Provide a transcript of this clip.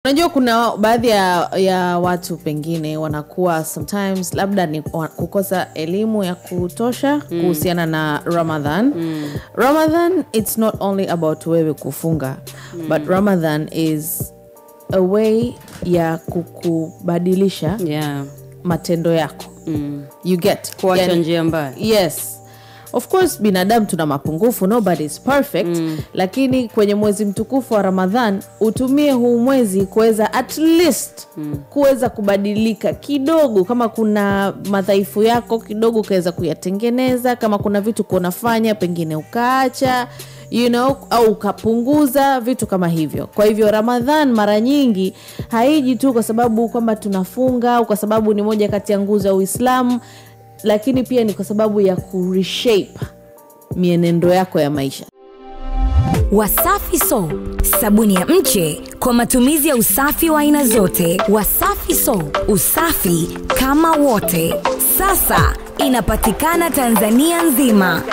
Unajua kuna baadhi ya watu pengine wanakuwa sometimes labda ni kukosa elimu ya kutosha kuhusiana na Ramadan. Ramadan, it's not only about wewe kufunga, but Ramadan is a way ya kukubadilisha matendo yako. You get kuacha njia mbaya. Yes. Of course binadamu tuna mapungufu, nobody is perfect, lakini kwenye mwezi mtukufu wa Ramadhan utumie huu mwezi kuweza at least kuweza kubadilika kidogo. Kama kuna madhaifu yako kidogo kuweza kuyatengeneza, kama kuna vitu kunafanya pengine ukaacha, au ukapunguza vitu kama hivyo. Kwa hivyo Ramadhan mara nyingi haiji tu kwa sababu kwamba tunafunga au kwa sababu ni moja kati ya nguzo ya Uislamu, lakini pia ni kwa sababu ya kureshape mienendo yako ya maisha. Wasafi Soap, sabuni ya mche kwa matumizi ya usafi wa aina zote. Wasafi Soap, usafi kama wote. Sasa inapatikana Tanzania nzima.